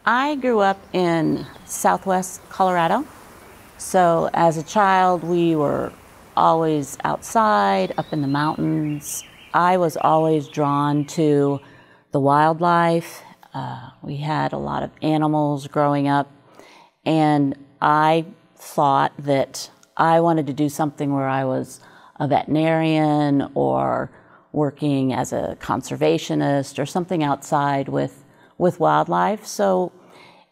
I grew up in Southwest Colorado. So as a child, we were always outside, up in the mountains. I was always drawn to the wildlife. We had a lot of animals growing up, and I thought that I wanted to do something where I was a veterinarian or working as a conservationist or something outside with wildlife. So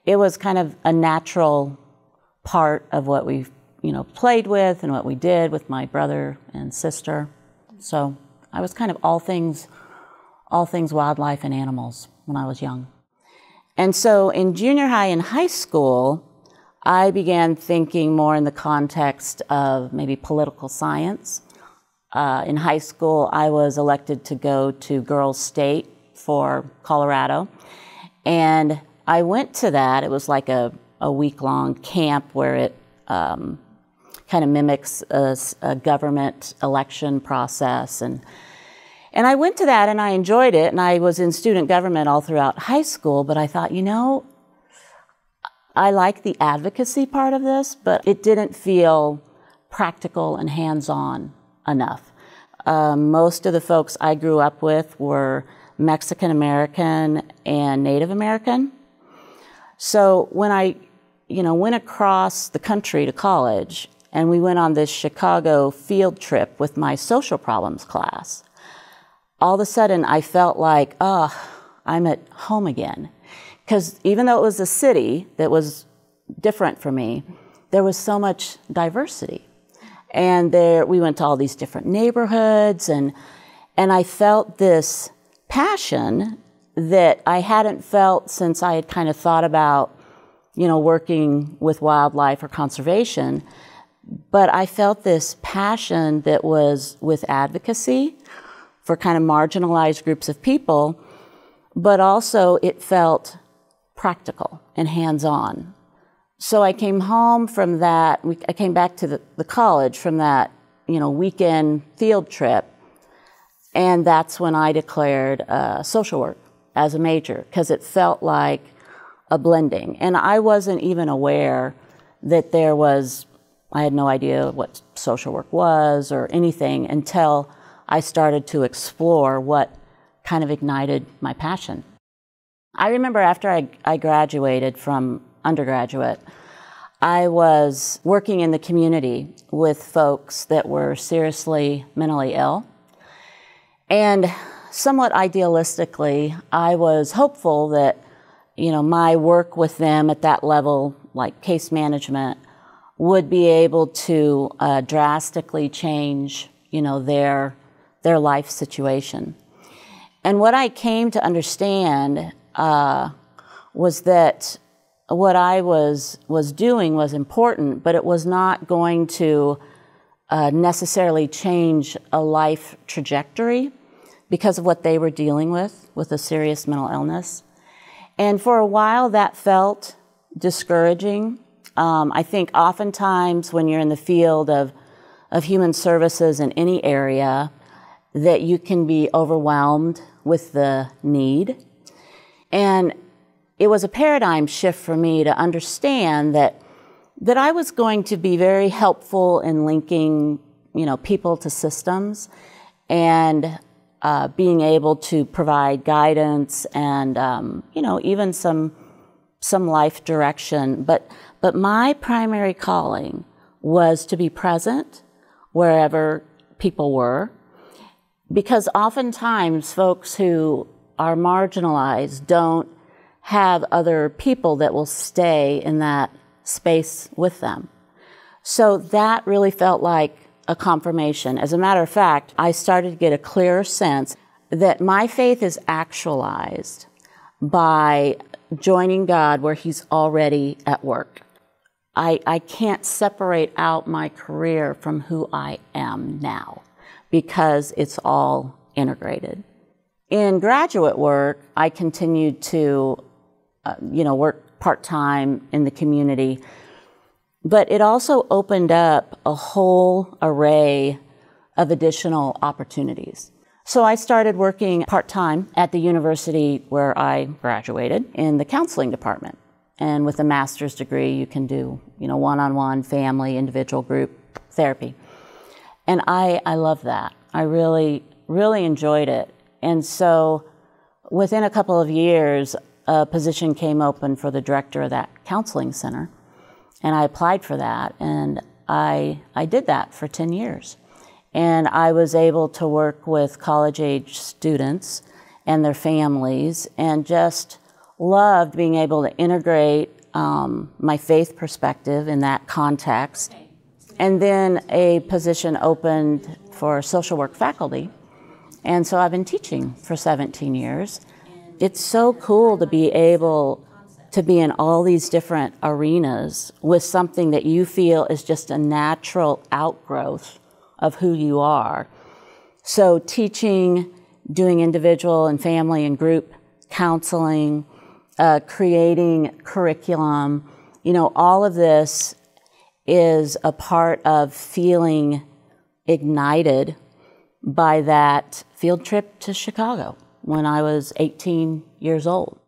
it was kind of a natural part of what we played with and what we did with my brother and sister. So I was kind of all things wildlife and animals when I was young. And so in junior high and high school, I began thinking more in the context of maybe political science. In high school, I was elected to go to Girls State for Colorado. And I went to that. It was like a week-long camp where it kind of mimics a government election process. And I went to that and I enjoyed it. And I was in student government all throughout high school. But I thought, I like the advocacy part of this, but it didn't feel practical and hands-on enough. Most of the folks I grew up with were Mexican American and Native American. So when I, went across the country to college, and we went on this Chicago field trip with my social problems class, all of a sudden I felt like, I'm at home again. Because even though it was a city that was different for me, there was so much diversity. And we went to all these different neighborhoods, and I felt this passion that I hadn't felt since I had kind of thought about, working with wildlife or conservation. But I felt this passion that was with advocacy for kind of marginalized groups of people, but also it felt practical and hands-on. So I came home from that, I came back to the college from that, weekend field trip, and that's when I declared social work as a major, because it felt like a blending. And I wasn't even aware that I had no idea what social work was or anything until I started to explore what kind of ignited my passion. I remember after I graduated from undergraduate, I was working in the community with folks that were seriously mentally ill. And somewhat idealistically, I was hopeful that, my work with them at that level, like case management, would be able to drastically change, their life situation. And what I came to understand was that what I was doing was important, but it was not going to necessarily change a life trajectory because of what they were dealing with a serious mental illness. And for a while that felt discouraging. I think oftentimes when you're in the field of human services in any area, that you can be overwhelmed with the need. And it was a paradigm shift for me to understand that I was going to be very helpful in linking, people to systems and being able to provide guidance and, even some life direction. But my primary calling was to be present wherever people were, because oftentimes folks who are marginalized don't have other people that will stay in that space with them. So that really felt like a confirmation. As a matter of fact, I started to get a clearer sense that my faith is actualized by joining God where He's already at work. I can't separate out my career from who I am now because it's all integrated. In graduate work, I continued to work part-time in the community. But it also opened up a whole array of additional opportunities. So I started working part-time at the university where I graduated in the counseling department. And with a master's degree, you can do, one-on-one, family, individual, group therapy. And I love that. I really, really enjoyed it. And so within a couple of years, a position came open for the director of that counseling center. And I applied for that, and I did that for 10 years. And I was able to work with college-age students and their families, and just loved being able to integrate my faith perspective in that context. And then a position opened for social work faculty. And so I've been teaching for 17 years. It's so cool to be able to be in all these different arenas with something that you feel is just a natural outgrowth of who you are. So teaching, doing individual and family and group counseling, creating curriculum, all of this is a part of feeling ignited by that field trip to Chicago when I was 18 years old.